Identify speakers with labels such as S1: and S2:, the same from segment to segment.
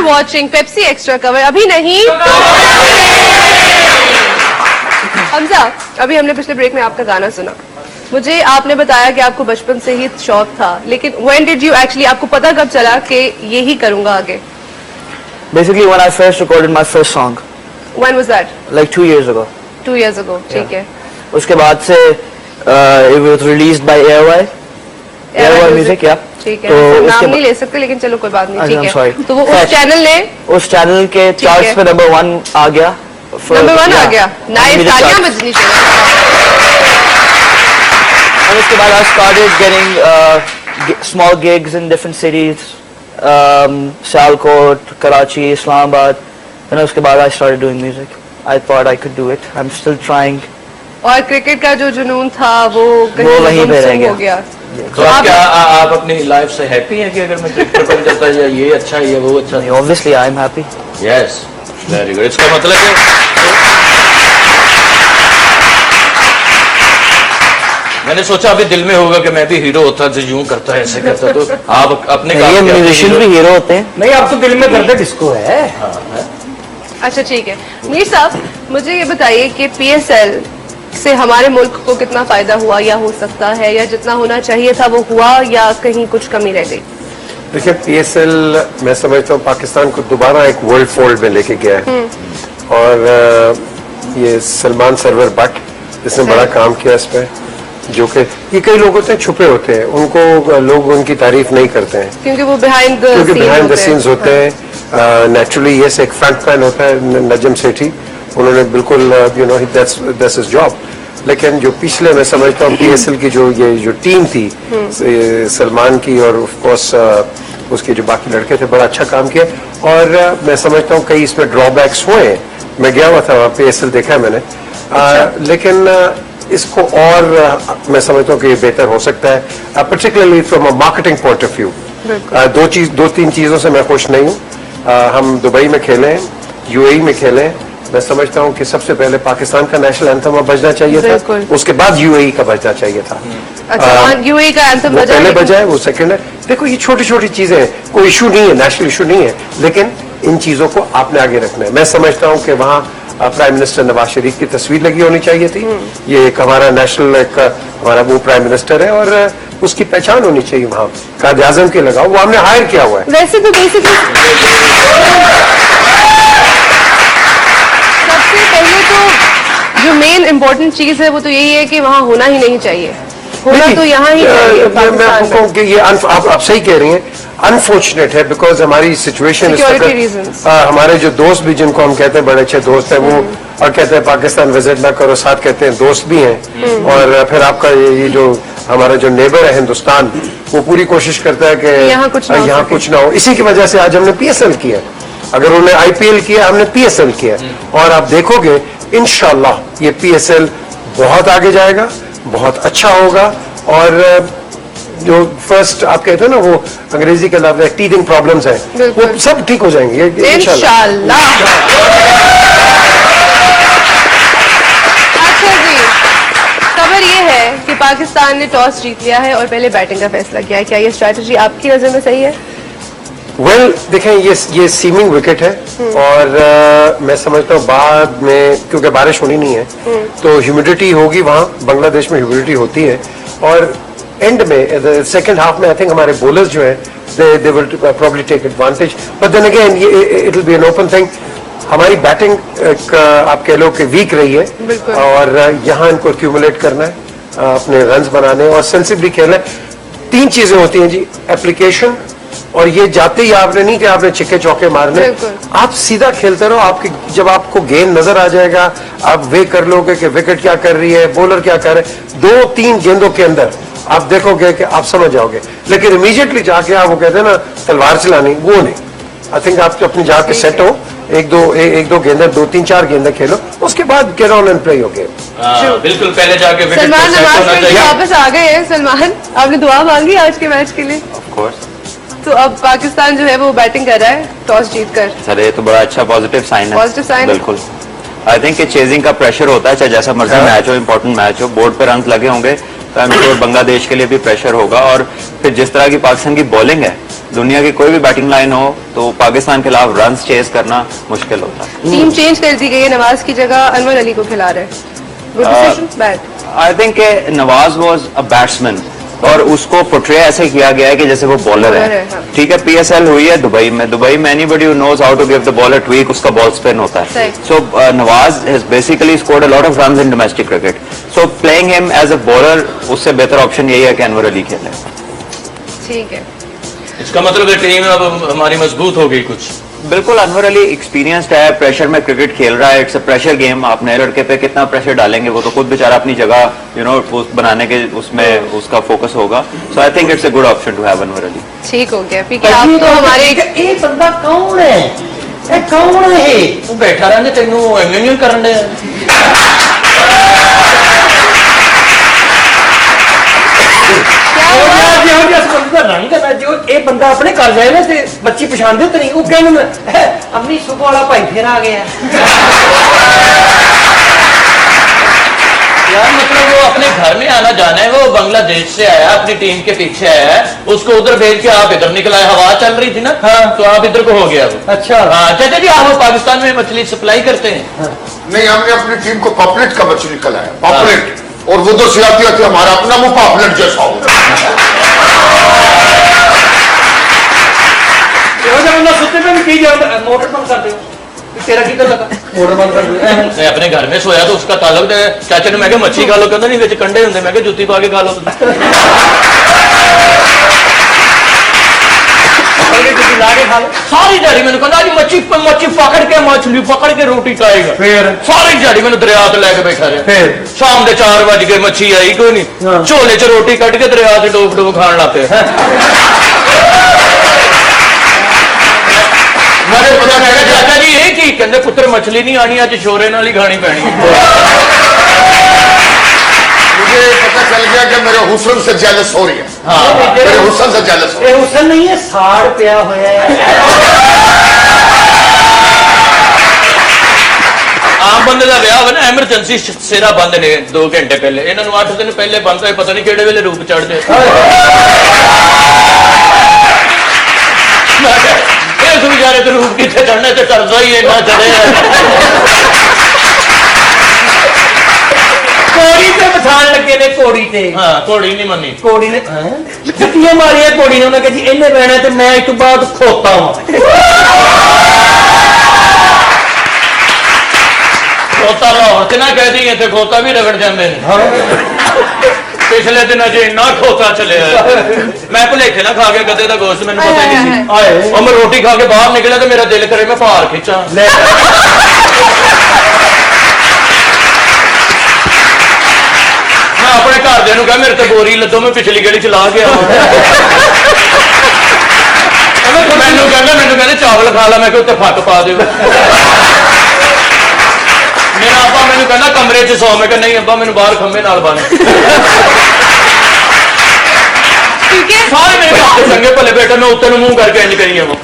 S1: watching Pepsi Extra Cover. अभी नहीं हमजा, अभी हमने पिछले ब्रेक में आपका गाना सुना. मुझे आपने बताया कि आपको बचपन से ही शौक था, लेकिन when did you actually, आपको पता कब चला कि यही करूंगा आगे?
S2: Basically when I first recorded my first song.
S1: When was that?
S2: Like 2 years ago.
S1: 2 years ago. ठीक है.
S2: उसके बाद से it was released by Airway Music, yeah.
S1: ठीक है. तो नाम नहीं ले सकते, लेकिन चलो कोई बात नहीं. ठीक है. तो वो उस चैनल के
S2: चार्ट्स पे नंबर 1 आ गया.
S1: नंबर 1 आ गया. नाइस. तालियां बजनी चाहिए.
S2: और उसके बाद I started getting small gigs in different cities, Sialkot, Karachi, Islamabad. And उसके बाद I started doing music. I thought I could do it. I'm still trying.
S1: और क्रिकेट का जो जुनून था वो
S2: वहीं पे रह
S1: गया.
S3: तो क्या आप अपनी लाइफ से हैप्पी हैं कि अगर मैं क्रिकेटर बन जाता है, ये अच्छा है, ये वो अच्छा है?
S2: Obviously I am happy.
S3: Yes, very good. इसका मतलब है मैंने सोचा अभी दिल में होगा कि मैं भी हीरो होता, जो यूं करता है, ऐसे करता, तो आप अपने
S2: ये म्यूजिशियन भी हीरो होते हैं.
S4: नहीं, आप तो दिल में करते किसको है?
S1: अच्छा ठीक है. मीर साहब, मुझे ये बताइए कि PSL से हमारे मुल्क को कितना फायदा हुआ या हो सकता है, या जितना होना चाहिए था वो हुआ, या कहीं कुछ कमी रह गई?
S5: देखिए, PSL मैं समझता हूँ पाकिस्तान को दोबारा एक वर्ल्ड फोल्ड में लेके गया है. और ये सलमान सरवर बट इसने बड़ा काम किया इस पे, जो कि ये कई लोग होते हैं छुपे होते हैं, उनको लोग उनकी तारीफ नहीं करते हैं
S1: क्योंकि वो बिहाइंड द सीन्स
S5: होते हैं. नेचुरली ये एक फ्रंट मैन होता है नजम सेठी, उन्होंने बिल्कुल you know that's his job. लेकिन जो पिछले मैं समझता हूँ PSL की जो टीम थी सलमान की, और ऑफ कोर्स उसके जो बाकी लड़के थे, बड़ा अच्छा काम किया. और मैं समझता हूँ कई इसमें ड्रॉबैक्स हुए. मैं गया हुआ था वहाँ, PSL देखा है मैंने. लेकिन इसको और मैं समझता हूँ कि ये बेहतर हो सकता है, particularly from a marketing point of view. 2-3 चीजों से मैं खुश नहीं हूँ. हम दुबई में खेले, UAE में खेले. मैं समझता हूँ कि सबसे पहले पाकिस्तान का नेशनल एंथम बजना चाहिए था, उसके बाद UAE का बजना चाहिए था.
S1: अच्छा, UAE का एंथम
S5: पहले बजा है, वो सेकंड है. देखो, ये छोटी छोटी चीजें हैं, कोई इशू नहीं है, नेशनल इशू नहीं है, लेकिन इन चीजों को आपने आगे रखना है. मैं समझता हूँ कि वहाँ प्राइम मिनिस्टर नवाज शरीफ की तस्वीर लगी होनी चाहिए थी. ये एक हमारा नेशनल, एक हमारा वो प्राइम मिनिस्टर है, और उसकी पहचान होनी चाहिए. वहाँ कायद आजम के लगाओ, वो हमने हायर किया हुआ है.
S1: वैसे तो बेसिकली सबसे पहले तो जो मेन इम्पोर्टेंट चीज है वो तो यही है कि वहाँ होना ही नहीं चाहिए. होना तो यहाँ ही चाहिए.
S5: मैं आपको कहूँ कि ये आप सही कह रही हैं, अनफॉर्चुनेट है, बिकॉज हमारी सिचुएशन इस वक्त, हमारे जो दोस्त भी जिनको हम कहते हैं बड़े अच्छे दोस्त हैं, वो और कहते हैं पाकिस्तान विजिट ना करो, साथ कहते हैं दोस्त भी हैं. और फिर आपका ये जो हमारा जो नेबर है हिंदुस्तान, वो पूरी कोशिश करता है कि यहाँ कुछ ना हो. इसी की वजह से आज हमने PSL किया. अगर उन्होंने IPL किया, हमने PSL किया. और आप देखोगे इंशाल्लाह ये PSL बहुत आगे जाएगा, बहुत अच्छा होगा. और जो फर्स्ट आप कहते हैं ना, वो अंग्रेजी के लफ्ज़ टीथिंग प्रॉब्लम्स हैं, वो सब ठीक हो जाएंगे इंशाल्लाह.
S1: अच्छा जी, खबर ये है कि पाकिस्तान ने टॉस जीत लिया है और पहले बैटिंग का फैसला किया है. क्या ये स्ट्रैटेजी आपकी नजर में सही है?
S5: वेल, देखें, ये सीमिंग विकेट है. और मैं समझता हूँ बाद में, क्योंकि बारिश होनी नहीं है, तो ह्यूमिडिटी होगी वहाँ. बांग्लादेश में ह्यूमिडिटी होती है. और एंड में सेकंड हाफ में आई थिंक हमारे बॉलर्स जो हैं, they will probably take advantage. But then again it will be an open thing. हमारी बैटिंग आप कह लो कि वीक रही है, और यहाँ इनको एक्यूमुलेट करना है, अपने रन्स बनाने, और सेंसिबली खेलना है. 3 चीजें होती हैं जी, एप्लीकेशन, और ये जाते ही आपने नहीं कि आपने छिक्के चौके मारने, आप सीधा खेलते रहो. आपकी जब आपको गेंद नजर आ जाएगा, आप वे कर लोगे कि विकेट क्या कर रही है, बॉलर क्या कर रहे हैं. 2-3 गेंदों के अंदर आप देखोगे कि आप समझ जाओगे. लेकिन इमीडिएटली जाके आप वो कहते हैं ना तलवार चलानी, वो नहीं. आई थिंक आप अपनी जाके सेट हो, एक दो गेंदे, 2-3-4 गेंदे खेलो, उसके बाद गेट ऑन एंड प्ले हो गेम.
S3: बिल्कुल, पहले जाके
S1: सलमान वापस आ गए हैं. सलमान, आपने दुआ मांगी आज के मैच के लिए?
S6: Of course.
S1: तो अब पाकिस्तान जो है वो बैटिंग कर रहा है टॉस जीतकर.
S6: सर, ये तो बड़ा अच्छा पॉजिटिव साइन है.
S1: पॉजिटिव साइन,
S6: बिल्कुल. आई थिंक चेजिंग का प्रेशर होता है, चाहे जैसा मर्जी मैच हो, इंपॉर्टेंट मैच हो, बोर्ड पे रन लगे होंगे, तो आई एम श्योर बांग्लादेश के लिए भी प्रेशर होगा. और फिर जिस तरह की पाकिस्तान की बॉलिंग है, दुनिया की कोई भी बैटिंग लाइन हो तो पाकिस्तान के खिलाफ रन चेस करना मुश्किल होता है।
S1: टीम चेंज कर दी गई है, नवाज की जगह अनवर अली को खिला रहे हैं। Good decision, bad?
S6: I think Nawaz was a batsman और उसको पोर्ट्रे ऐसे किया गया है कि जैसे वो बॉलर
S1: Bowler
S6: है।
S1: है, हाँ।
S6: ठीक है, पीएसएल हुई है दुबई में anybody who knows how to give the ball a tweak, उसका बॉल स्पिन होता है।
S1: सही।
S6: So Nawaz has basically scored a lot of runs in domestic cricket, so playing him as a bowler उससे बेहतर option यही है कि अनवर अली खेले।
S1: ठीक है।
S3: इसका मतलब है टीम अब हमारी मजबूत हो गई कुछ।
S6: बिल्कुल, अनवर अली एक्सपीरियंस्ड है, प्रेशर में क्रिकेट खेल रहा है, इट्स अ प्रेशर गेम। आप नए लड़के पे कितना प्रेशर डालेंगे, वो तो खुद बेचारा अपनी जगह बनाने के उसमें उसका फोकस होगा। So I think it's a good option to have Anwar Ali.
S1: ठीक हो गया, पीके आप तो हमारे
S4: ये बंदा कौन है? ये कौन है?
S3: तू बैठा रहने तेनू एंगेजमेंट करन दे।
S4: रंग है जो ये बंदा अपने कर जाए ना ते बच्ची पछाण दे नहीं, वो कहने अम्मी सुबह वाला भाई फिर आ गया।
S3: यार मतलब वो अपने घर में आना जाना है, वो बांग्लादेश से आया, अपनी टीम के पीछे आया है, उसको उधर भेज के आप इधर निकला है। हवा चल रही थी ना,
S4: हाँ।
S3: तो आप इधर को हो गया वो।
S4: अच्छा।
S3: हाँ चाचा जी, आप पाकिस्तान में मछली सप्लाई करते हैं?
S7: नहीं, हमने अपनी टीम को पॉपलेट का मछली खिलाया, पॉपलेट, और वो तो सियाती आती हमारा अपना मुंह पॉपलेट जैसा हो।
S4: बंदा सुते में भी की जाता, मोटर बंद कर दो, तेरा किधर लगा? मोटर बंद कर दो।
S3: मैं अपने घर में सोया तो उसका ताल्लुक है। चाचा ने मैं क्या मच्छी खा लो, कहता नहीं विच कंडे होंगे, मैं क्या जुत्ती पा के खा लो।
S4: ला के खा लो।
S3: सारी दिहाड़ी मैंने कहता जी मच्छी मछली पकड़ के रोटी खाएगा।
S4: फिर
S3: सारी दिहाड़ी मैंने दरिया ते लेके बैठा रहा।
S4: फिर
S3: शाम के 4 बज गए, मच्छी आई कोई नहीं,
S4: हाँ।
S3: झोले च रोटी कट के दरिया से डोब खान लग पे। मैंने पता मैं कहा, चाचा जी ये की कहते पुत्र मछली नहीं आनी, अज शोरे नाल ही खानी पैनी।
S7: मुझे पता चल गया कि मेरे हुस्न से जेलस हो रही है।
S3: हाँ
S7: मेरे हुस्न से जेलस हो रही
S4: ये हुसन नहीं है, साड़ पिया होया है।
S3: आम बंदे का विआह ना एमरजेंसी सिरा बंद ने 2 घंटे पहले, इन्होंने 8 दिन पहले बंद है, पता नहीं केड़े वेले रूप चढ़ जाए। इस बेचारे तो रूप कितने चढ़ने से करजा ही इन्ना चढ़े।
S4: कोड़ी पे बिठान लगे ने, कोड़ी ते।
S3: हाँ घोड़ी नहीं मनी।
S4: कोड़ी ने जुत्तियां मारिया कोड़ी ने, उन्हें कहा जी इन्हें बहना तो मैं इस तो बाद खोता हूं।
S3: खोता लाहौर से ना कह दी, इतने खोता भी रगड़ जाते हैं। पिछले दिन अजे इन्ना खोता चले, मैं भुलेखे ना खा के गधे का गोश्त, मैंने पता ही नहीं।
S4: आए
S3: और मैं रोटी खा के बाहर निकला तो मेरा दिल करे मैं भार खिंचा। मैं अपने घरदे कहा मेरे तो बोरी लदो, मैं पिछली गली चला गया। मैनू कहते चावल खा ला, मैं उत्ते फट पा दो। मेरा अब्बा मैंने कहना कमरे च सौ, मैं नहीं अब्बा मैंने बाहर खंबे नाल बन। सारे मेरे घर के चंगे भले बेटे, मैं उत्ते मुंह करके इंज करी वो।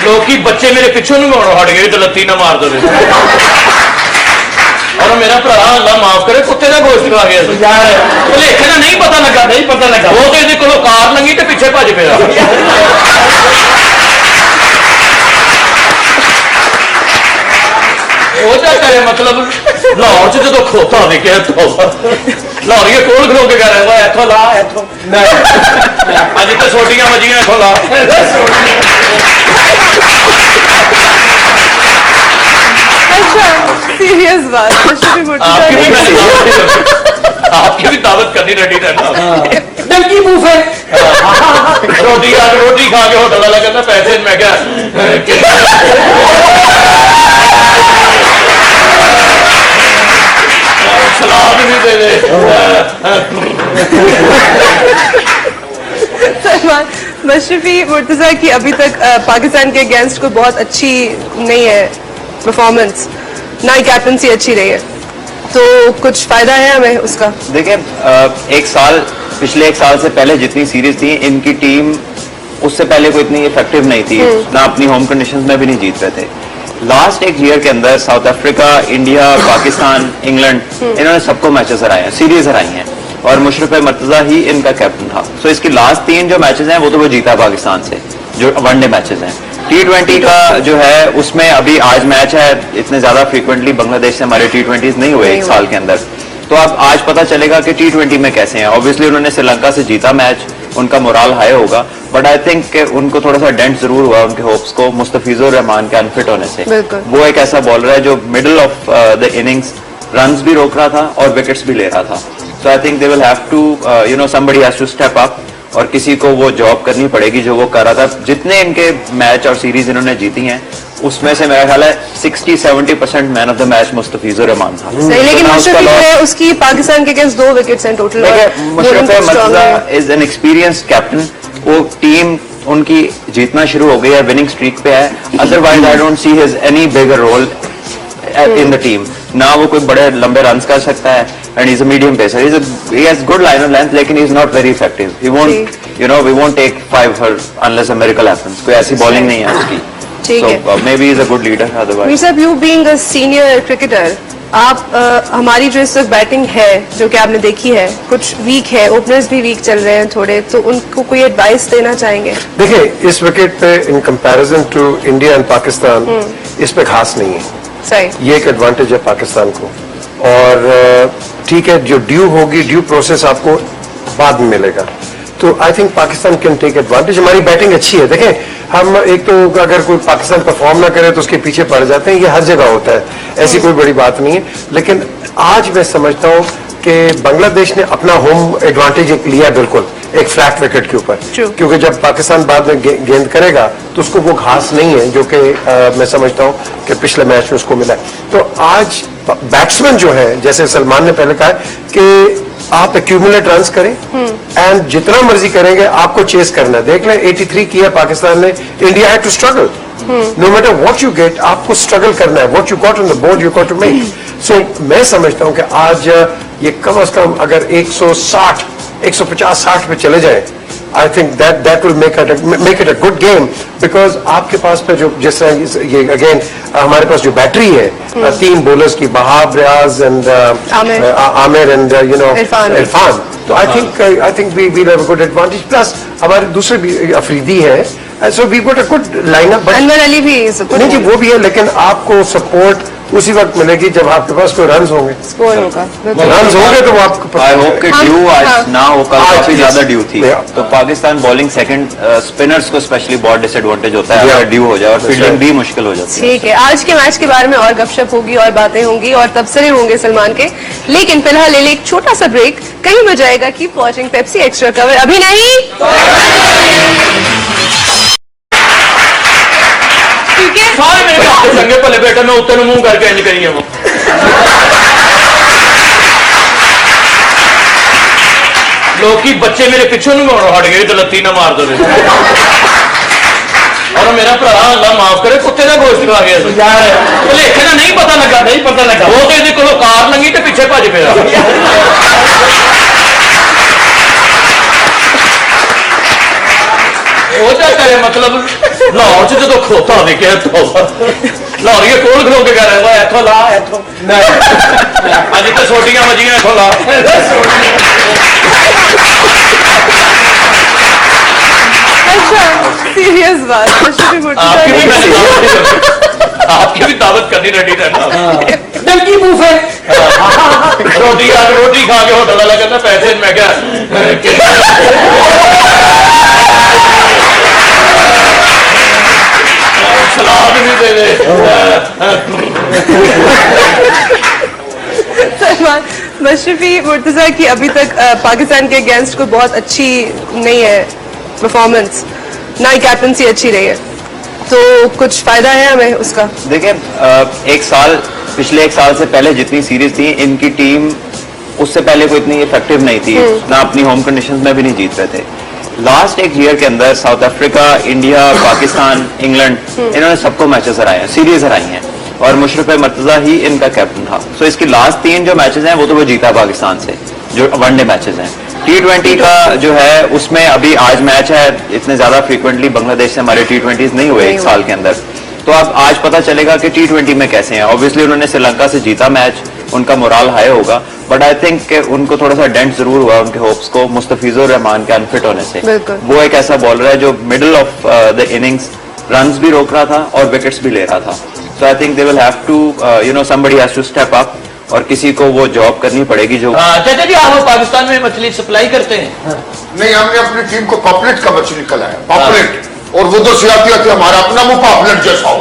S3: लोग बच्चे मेरे पिछों नुगाणों हट गए तो लत्ती ना मार दे। और मेरा भरा अल्लाह माफ करे कुत्ते का गोश्त खा गया भुलेखे ना, नहीं पता लगा वो तो ये को कार लंगी तो पिछे भज पे। करे मतलब लाहौर च जो खोता देखिए लाहौरिये कोल खलो के कह रहे इथों ला, इथों अज तो सोटियां वजियां, इथों ला।
S1: अच्छा सीरियस बात,
S3: आपकी भी दावत करनी रेडी रहना।
S4: डंकी मुंह से
S3: रोटी खा के होटल वाला कहता पैसे, मैं क्या सलाद भी दे दे।
S1: सलमान मशरफी मुर्तजा की अभी तक पाकिस्तान के अगेंस्ट को बहुत अच्छी नहीं है परफॉर्मेंस, ना ही कैप्टनसी अच्छी रही है, तो कुछ फायदा है हमें उसका?
S6: देखिए पिछले 1 साल से पहले जितनी सीरीज थी इनकी टीम उससे पहले कोई इतनी इफेक्टिव नहीं थी ना, अपनी होम कंडीशंस में भी नहीं जीत रहे थे। लास्ट एक ईयर के अंदर south Africa, India, Pakistan, England, इन्होंने सबको मैचेस हराए हैं, सीरीज हराई हैं, और मुशर्रफ मर्तजा ही इनका कैप्टन था। सो इसकी लास्ट 3 जो मैचेस हैं वो तो वो जीता पाकिस्तान से, जो वनडे मैचेस हैं। T20 का जो है उसमें अभी आज मैच है, इतने ज्यादा फ्रीक्वेंटली बांग्लादेश से हमारे T20s नहीं हुए एक साल के अंदर, तो अब आज पता चलेगा कि T20 में कैसे हैं। ऑब्वियसली उन्होंने श्रीलंका से जीता मैच, उनका मोराल हाई होगा, बट आई थिंक उनको थोड़ा सा डेंट जरूर हुआ उनके होप्स को मुस्तफिजुर रहमान के अनफिट होने से। वो एक ऐसा बॉलर है जो middle of the innings runs भी रोक रहा था और विकेट्स भी ले रहा था। So I think they will have to somebody has to step up, और किसी को वो जॉब करनी पड़ेगी जो वो कर रहा था। जितने इनके मैच और सीरीज इन्होंने जीती हैं उसमें से मेरा ख्याल है 60-70% man of the match Mustafizur Rahman था।
S1: सही, लेकिन मुशर्रफ जो है उसकी पाकिस्तान के अगेंस्ट 2 विकेट्स हैं टोटल।
S6: Mashrafe Mortaza is an experienced captain, वो टीम उनकी जीतना शुरू हो गई है, विनिंग स्ट्रीक पे है। Otherwise I don't see his any bigger role in the team. ना वो कोई बड़े लंबे रन कर सकता है, and is a medium pacer, he has good line of length, लेकिन he is not very effective. He won't we won't take 5 unless a miracle happens. कोई ऐसी बॉलिंग नहीं है उसकी। So maybe he's a good leader otherwise.
S1: Mir साहब, you being a senior cricketer, आप हमारी जो इस वक्त बैटिंग है जो कि आपने देखी है कुछ वीक है, ओपनर्स भी वीक चल रहे हैं थोड़े, तो उनको कोई एडवाइस देना चाहेंगे?
S5: देखिए, इस विकेट पे in comparison to India and Pakistan इस पे खास नहीं है।
S1: सही,
S5: ये एक एडवांटेज है पाकिस्तान को, और ठीक है, जो ड्यू होगी, ड्यू प्रोसेस आपको बाद में मिलेगा, तो I think Pakistan can take advantage. हमारी बैटिंग अच्छी है। देखें, हम एक तो अगर कोई पाकिस्तान परफॉर्म ना करे तो उसके पीछे पड़ जाते हैं, ये हर जगह होता है, ऐसी कोई बड़ी बात नहीं है। लेकिन आज मैं समझता हूँ कि बांग्लादेश ने अपना होम एडवांटेज एक लिया, बिल्कुल एक फ्लैट विकेट के ऊपर, क्योंकि जब पाकिस्तान बाद में गेंद करेगा तो उसको वो घास नहीं है जो कि मैं समझता हूँ कि पिछले मैच में उसको मिला। तो आज बैट्समैन जो है, जैसे सलमान ने पहले कहा कि आप एक्यूमुलेट रन्स करें एंड जितना मर्जी करेंगे, आपको चेस करना है। देख लें 83 किया पाकिस्तान ने, India had to struggle. No matter what you get, आपको स्ट्रगल करना है। What you got on the board you got to make. So मैं समझता हूं कि आज ये कम से कम अगर 160, 150-60 पे चले जाए, I think that will make it a good game, because आपके पास पे जो जिस तरह ये अगेन हमारे पास जो बैटरी है 3 बॉलर्स की, बहाब, रियाज एंड आमिर एंड इरफान, तो I think we will have a good advantage. Plus हमारे दूसरे भी अफरीदी है, so we got a good lineup.
S1: Anwar Ali भी
S5: नहीं जी, वो भी है, लेकिन आपको सपोर्ट उसी वक्त मिलेगी जब आपके पास कोई रन्स होंगे,
S1: स्कोर होगा।
S5: रन्स होंगे तो वो आपको।
S6: आई होप कि ड्यू आज ना हो, कल काफी ज्यादा ड्यू थी, तो पाकिस्तान बॉलिंग सेकंड स्पिनर्स को स्पेशली बहुत डिसएडवांटेज होता है अगर ड्यू हो जाए, और फील्डिंग भी मुश्किल हो जाती है।
S1: ठीक है, आज के मैच के बारे में और गपशप होगी और बातें होंगी और तबसरे होंगे सलमान के, लेकिन फिलहाल ले एक छोटा सा ब्रेक। कहीं मजा आएगा, keep watching Pepsi extra cover. अभी नहीं, ठीक है,
S3: सारे मेरे हाथ संगे भले बेटा, मैं उत्ते मुंह करके इंज करी वो लोग बच्चे मेरे पिछों हट गए तो लत्ती ना मार दो। और मेरा भरा अल्लाह माफ करे कुत्ते का गोश्त खा गया भलेखे का नहीं पता लगा वो तो ये को कार लंगी तो पिछे भज पे करे, मतलब लाहौर च जो खोता देखे लाहौरिये कोल खलो के कह रहे इथों ला, इथों अज तो सोटियां वजियां, इथों ला।
S1: सीरियस बात,
S3: आपकी भी दावत करनी रेडी रहना।
S4: डंकी बूफे
S3: रोटी खा के होटल वाला कहता पैसे, मैं क्या सलाद भी दे दे।
S1: सलमान, मशरफी मुर्तजा की अभी तक पाकिस्तान के अगेंस्ट को बहुत अच्छी नहीं है परफॉर्मेंस, ना ही कैप्टनसी अच्छी रही है, तो कुछ फायदा है हमें उसका?
S6: देखिए, पिछले एक साल से पहले जितनी सीरीज थी इनकी टीम, उससे पहले कोई इतनी इफेक्टिव नहीं थी, ना अपनी होम कंडीशंस में भी नहीं जीत रहे थे। लास्ट एक ईयर के अंदर south Africa, India, Pakistan, England, इन्होंने सबको मैचेस हराए हैं, सीरीज हराई हैं, और मुशर्रफ मर्तजा ही इनका कैप्टन था। सो इसकी लास्ट 3 जो मैचेस हैं वो तो वो जीता पाकिस्तान से, जो वनडे मैचेस हैं। T20 का जो है उसमें अभी आज मैच है, इतने ज्यादा फ्रीक्वेंटली बांग्लादेश से हमारे T20s नहीं हुए एक साल के अंदर, तो अब आज पता चलेगा कि T20 में कैसे हैं। ऑब्वियसली उन्होंने श्रीलंका से जीता मैच, उनका मोराल हाई होगा, बट आई थिंक उनको थोड़ा सा डेंट जरूर हुआ उनके होप्स को मुस्तफिजुर रहमान के अनफिट होने से।
S1: बिल्कुल।
S6: वो एक ऐसा बॉलर है जो middle of the innings runs भी रोक रहा था और विकेट्स भी ले रहा था। So I think they will have to somebody has to step up और किसी को वो जॉब करनी पड़ेगी जो।
S3: चाचा जी आप पाकिस्तान में मछली सप्लाई करते हैं?
S7: नहीं, हमने अपनी टीम को पॉपलेट का मछली खिलाया, पॉपलेट, और वो तो से आती आती हमारा अपना मुंह पॉपलेट जैसा हो।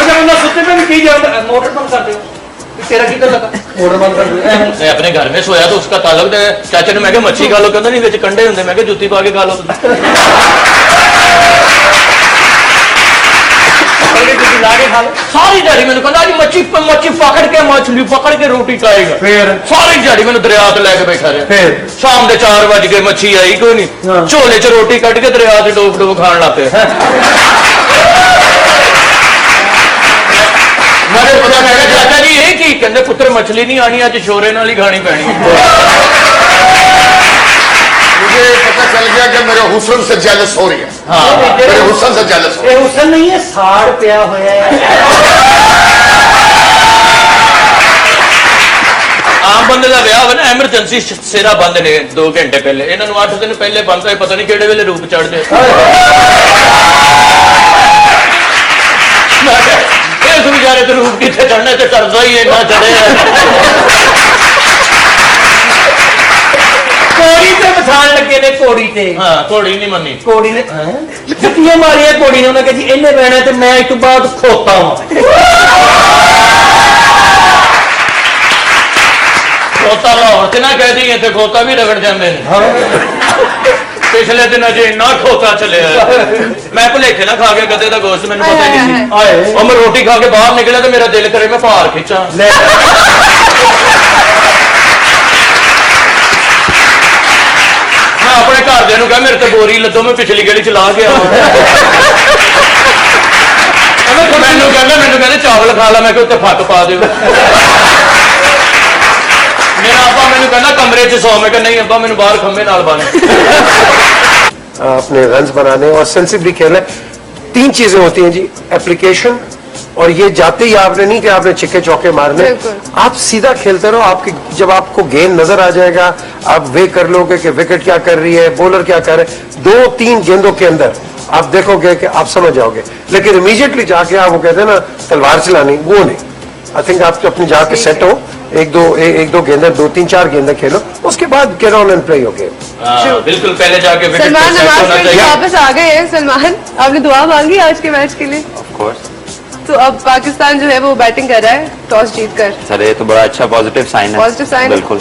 S4: बंदा सुते में भी की जाए मोटर बंद कर दो, तेरा की लगा मोटर बंद कर दो।
S3: मैं अपने घर में सोया तो उसका ताल्लुक है। चाचा ने मैं क्या मच्छी खा लो, कहता नहीं विच कंडे होंगे, मैं क्या जुत्ती पा के खा लो। सारी दिहाड़ी मैंने कहना जी मच्छी मच्छी पकड़ के रोटी खाएगा।
S4: फिर
S3: सारी दिहाड़ी मैंने दरिया ते लेके बैठा रहा।
S4: फिर
S3: शाम के 4 बज गए, मच्छी आई कोई नहीं, झोले च रोटी कट के दरिया से डोब डोब खान लग पे। मैंने पता मैं चाचा जी ये की कहते पुत्र मछली नहीं आनी, अज शोरे नाल ही खानी पैनी।
S7: मुझे पता चल गया कि मेरे हुस्न से जेलस हो रही है।
S3: हाँ
S7: मेरे हुस्न से जेलस हो रही
S4: ये हुसन नहीं है, साड़ पिया होया है।
S3: आम बंदे का ब्याह हो ना, एमरजेंसी सेरा बंद ने 2 घंटे पहले, इन्होंने 8 दिन पहले बंद है, पता नहीं केड़े वेले रूप चढ़ते। इस बेचारे तो रूप कितने चढ़ने से चढ़ता ही है ना चढ़े।
S4: कोड़ी ते बछाण लगे ने, कोड़ी ते।
S3: हाँ घोड़ी नहीं मनी।
S4: कोड़ी ने जुत्तियां मारिया कोड़ी ने, उन्हें कहा जी इन्हें बहना तो मैं इस तो बाद खोता हूं।
S3: खोता लाहौर से ना कह दी थे, खोता भी रगड़ जाते हैं। पिछले दिन अजे इन्ना खोता चले, मैं भुलेखे ना खा के गधे का गोश्त, मैंने पता ही नहीं सी। और मैं रोटी खा के बाहर निकला तो मेरा दिल करे मैं भार खिंचा। मैं अपने घरदे कहा मेरे तो बोरी लदो, मैं पिछली गली चला गया। मैनू कहते चावल खा ला, मैं उत्ते फट पा दो। मेरा अब्बा मैंने कहना कमरे च सौ, मैं कहा नहीं अब्बा मैंने बाहर खंबे नाल बने।
S5: अपने रन्स बनाने और सेंसिबली खेलना। 3 चीजें होती हैं जी, एप्लीकेशन, और ये जाते ही आपने नहीं कि आपने छिक्के चौके मारने, आप सीधा खेलते रहो। आपकी जब आपको गेंद नजर आ जाएगा, आप वे कर लोगे कि विकेट क्या कर रही है, बॉलर क्या कर रहे हैं, 2-3 गेंदों के अंदर आप देखोगे कि आप समझ जाओगे। लेकिन इमीडिएटली जाके आप वो कहते हैं ना तलवार चलानी, वो नहीं। आई थिंक आप अपनी जाके सेट हो, एक दो गेंदे, 2-3-4 गेंदे खेलो, उसके बाद गेट ऑन एंड प्ले हो गेम।
S3: बिल्कुल पहले जाके विकेट
S1: सलमान
S3: सेट
S1: नवाज
S3: होना
S1: फिर
S3: चाहिए।
S1: वापस आ गए हैं। सलमान, आपने दुआ मांगी आज के मैच के लिए?
S6: ऑफ कोर्स
S1: तो अब पाकिस्तान जो है वो बैटिंग कर रहा है टॉस जीतकर।
S6: सर, ये तो बड़ा अच्छा पॉजिटिव साइन है।
S1: पॉजिटिव साइन है।
S6: बिल्कुल।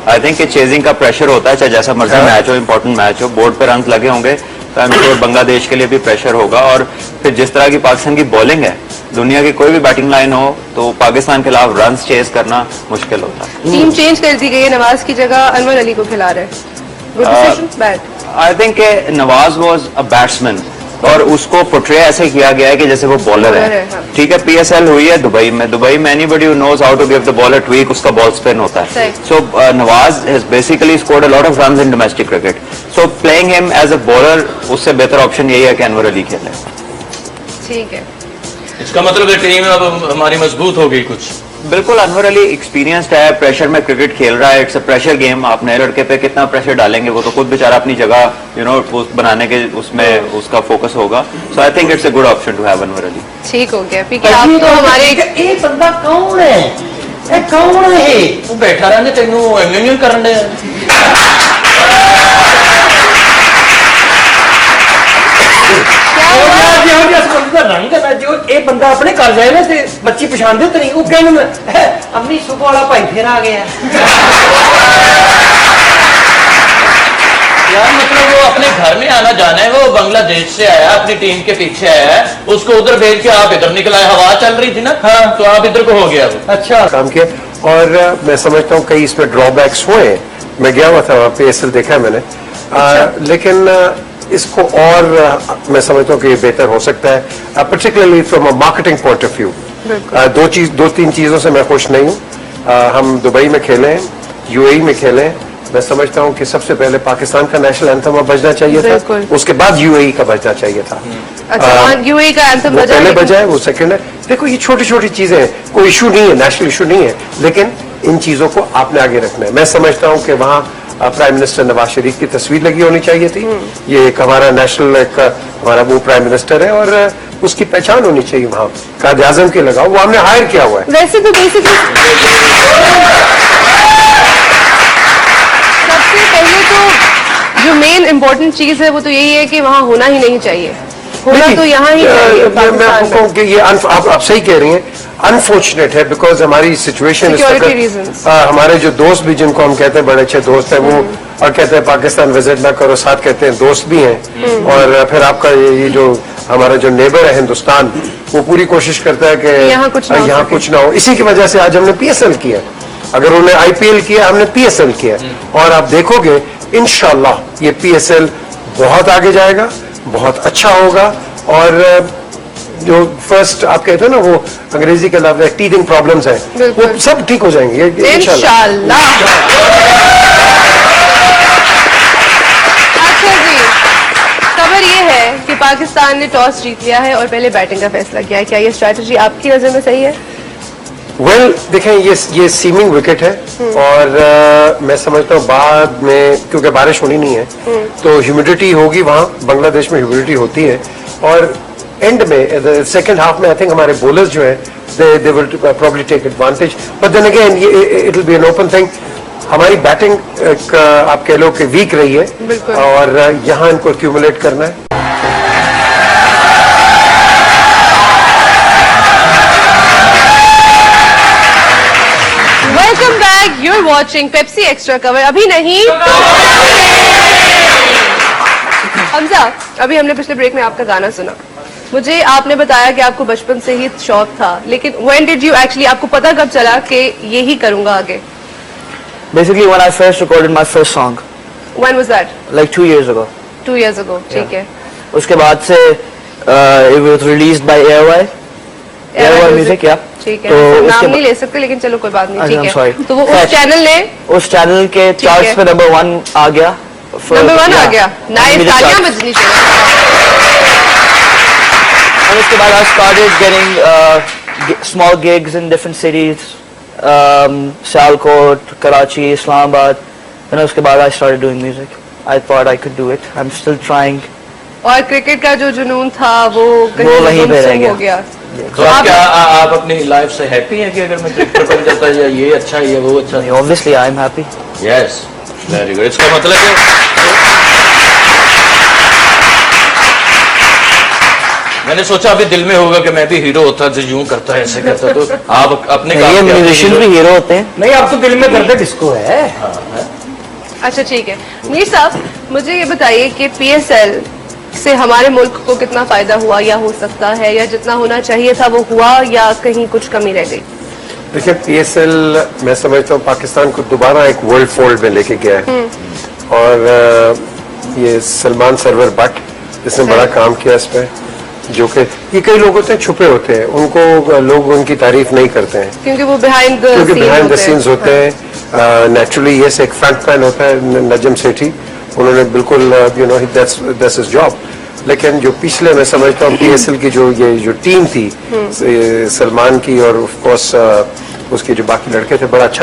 S6: आई थिंक चेजिंग का प्रेशर होता है, चाहे जैसा मर्जी मैच हो, इंपॉर्टेंट मैच हो, बोर्ड पे रन लगे होंगे तो आई एम श्योर बांग्लादेश के लिए भी प्रेशर होगा। और फिर जिस तरह की पाकिस्तान की बॉलिंग है, दुनिया की कोई भी बैटिंग लाइन हो तो पाकिस्तान के खिलाफ रन चेज करना मुश्किल होता है।
S1: टीम चेंज कर दी गई है, नवाज की जगह अनवर अली को खिला रहे हैं। Good decision, bad?
S6: I think Nawaz was a batsman और उसको पोर्ट्रे ऐसे किया गया है कि जैसे वो बॉलर
S1: है,
S6: है।
S1: हाँ।
S6: ठीक है, पीएसएल हुई है दुबई में anybody who knows how to give the ball a tweak, उसका बॉल स्पिन होता है।
S1: सही।
S6: So Nawaz has basically scored a lot of runs in domestic cricket. So playing him as a bowler, उससे बेहतर option यही है कि अनवर अली खेले।
S1: ठीक है।
S3: इसका मतलब है टीम अब हमारी मजबूत हो गई कुछ।
S6: बिल्कुल, अनवर अली एक्सपीरियंस्ड है, प्रेशर में क्रिकेट खेल रहा है, इट्स अ प्रेशर गेम। आप नए लड़के पे कितना प्रेशर डालेंगे, वो तो खुद बेचारा अपनी जगह बनाने के उसमें उसका फोकस होगा। So I think it's a good option to have Anwar Ali.
S1: ठीक हो गया। पीके आप तो हमारे
S4: ये बंदा कौन है? ये कौन है?
S3: तू बैठा रहने तेनू एंगेजमेंट करन दे।
S4: रंग है जो ये बंदा अपने घर जाए ना बच्ची पछाणदे तो नहीं, वो कहने अम्मी सुबह वाला भाई फिर आ गया।
S3: यार मतलब वो अपने घर में आना जाना है, वो बांग्लादेश से आया, अपनी टीम के पीछे आया है, उसको उधर भेज के आप इधर निकल आए, हवा चल रही थी ना। हाँ। तो आप इधर को हो गया वो।
S4: अच्छा
S5: काम किया। और मैं समझता हूँ कई इसमें ड्रॉबैक्स हुए। मैं गया हुआ था वहाँ पे, PSL देखा है मैंने। लेकिन इसको और मैं समझता हूँ कि ये बेहतर हो सकता है, particularly from a marketing point of view. 2-3 चीजों से मैं खुश नहीं हूँ। हम दुबई में खेले हैं, UAE में खेले हैं, मैं समझता हूँ कि सबसे पहले पाकिस्तान का नेशनल एंथम बजना चाहिए
S1: बिल्कुल।
S5: था, उसके बाद यूएई का बजना चाहिए था।
S1: अच्छा, यूएई का एंथम
S5: वो
S1: बजा
S5: पहले
S1: लेकिन-
S5: बजाए, वो सेकंड है। देखो ये छोटी छोटी चीजें हैं, कोई इशू नहीं है, नेशनल इशू नहीं है, लेकिन इन चीजों को आपने आगे रखना है। मैं समझता हूँ कि वहाँ प्राइम मिनिस्टर नवाज शरीफ की तस्वीर लगी होनी चाहिए थी। ये एक हमारा नेशनल, एक हमारा वो प्राइम मिनिस्टर है और उसकी पहचान होनी चाहिए वहाँ। कायद आजम के लगाओ, वो हमने हायर किया हुआ है।
S1: वैसे तो बेसिकली सबसे पहले तो जो मेन इम्पोर्टेंट चीज है वो तो यही है कि वहाँ होना ही नहीं चाहिए, होना
S5: नहीं,
S1: तो यहाँ ही चाहिए
S5: मैं
S1: पाकिस्तान
S5: आपको कहूँ
S1: में।
S5: कि ये आप सही कह रही हैं, अनफॉर्चुनेट है बिकॉज हमारी सिचुएशन
S1: Security reasons.
S5: हमारे जो दोस्त भी जिनको हम कहते हैं बड़े अच्छे दोस्त हैं वो और कहते हैं पाकिस्तान विजिट ना करो, साथ कहते हैं दोस्त भी हैं। और फिर आपका ये जो हमारा जो नेबर है हिंदुस्तान, वो पूरी कोशिश करता है कि
S1: यहाँ कुछ ना हो
S5: यहाँ
S1: सके।
S5: कुछ ना हो। इसी की वजह से आज हमने पीएसएल किया, अगर उन्होंने आईपीएल किया, हमने पीएसएल किया। और आप देखोगे इंशाल्लाह ये पीएसएल बहुत आगे जाएगा, बहुत अच्छा होगा। और जो फर्स्ट आप कहते हैं ना, वो अंग्रेजी के लफ्ज है टीथिंग प्रॉब्लम्स है,
S1: बिल्कुल।
S5: वो सब ठीक हो जाएंगे इंशाल्लाह।
S1: इंशाल्लाह। अच्छा जी, खबर ये है कि पाकिस्तान ने टॉस जीत लिया है और पहले बैटिंग का फैसला किया है। क्या ये स्ट्रैटेजी आपकी नजर में सही है?
S5: वेल देखें, ये सीमिंग विकेट है और मैं समझता हूँ बाद में, क्योंकि बारिश होनी नहीं है तो ह्यूमिडिटी होगी वहाँ, बांग्लादेश में ह्यूमिडिटी होती है। और एंड में सेकंड हाफ में आई थिंक हमारे बॉलर्स जो है they will probably take advantage, but then again it will be an open thing. हमारी बैटिंग आप कह लो कि वीक रही है
S1: बिल्कुल।
S5: और यहाँ इनको एक्यूमुलेट करना है।
S1: Welcome back, you're watching Pepsi extra cover. अभी नहीं हमजा, अभी हमने पिछले ब्रेक में आपका गाना सुना। मुझे आपने बताया कि आपको बचपन से ही शौक था, लेकिन व्हेन डिड यू एक्चुअली, आपको पता कब चला कि यही करूंगा आगे?
S2: Basically, when I first recorded my first song,
S1: when was that?
S2: like 2 years ago.
S1: 2 years ago, ठीक है।
S2: उसके बाद से it was released by Airway. Airway Music, yeah.
S1: ठीक है,
S2: तो
S1: नाम
S2: उसके
S1: नहीं ले सकते लेकिन चलो कोई बात नहीं,
S2: अच्छा,
S1: ठीक
S2: I'm sorry.
S1: है। तो वो उस
S2: Fetch.
S1: चैनल ने
S2: उस चैनल के
S1: है।
S2: चार्ट्स पे नंबर 1 आ गया।
S1: नंबर 1 आ गया। नाइस,
S2: मेरे
S1: तालियां
S2: charts.
S1: बजनी चाहिए।
S2: और उसके बाद I started getting small gigs in different cities, Sialkot, Karachi, Islamabad. And उसके बाद I started doing music. I thought I could do it. I'm still trying.
S1: और क्रिकेट का जो जुनून था वो कहीं
S2: वो वहीं पे रह
S1: गुमसुम हो
S2: गया।
S1: गया।
S3: तो आप क्या आप अपनी लाइफ से हैप्पी हैं कि अगर मैं क्रिकेटर बन जाता है, या ये अच्छा है या वो अच्छा है?
S2: Obviously, I'm happy.
S3: Yes, very good. इसका मतलब है मैंने सोचा अभी दिल में होगा कि मैं भी हीरो होता जो यूं करता है, ऐसे करता, तो आप अपने काम
S2: ये
S3: के अपने
S2: म्यूजिशियन
S3: hero-
S2: भी हीरो होते हैं।
S4: नहीं, आप तो दिल में दर्द डिस्को है।
S1: अच्छा ठीक है, मीर साहब मुझे ये बताइए कि पीएसएल से हमारे मुल्क को कितना फायदा हुआ या हो सकता है, या जितना होना चाहिए था वो हुआ, या कहीं कुछ कमी रह गई?
S5: देखिए पीएसएल मैं समझता हूँ पाकिस्तान को दोबारा एक वर्ल्ड फोल्ड में लेके गया है। और ये सलमान सरवर बट इसने बड़ा काम किया इस पे, जो कि ये कई लोग होते हैं छुपे होते हैं, उनको लोग उनकी तारीफ नहीं करते हैं
S1: क्योंकि वो बिहाइंड
S5: क्योंकि बिहाइंड द सीन्स
S1: हाँ।
S5: होते हैं। नेचुरली यस, एक फ्रंट मैन होता है नजम सेठी, उन्होंने बिल्कुल you know that's his job. लेकिन जो पिछले मैं समझता हूँ पीएसएल की जो टीम थी सलमान की और ऑफ कोर्स उसके जो बाकी लड़के थे, बड़ा अच्छा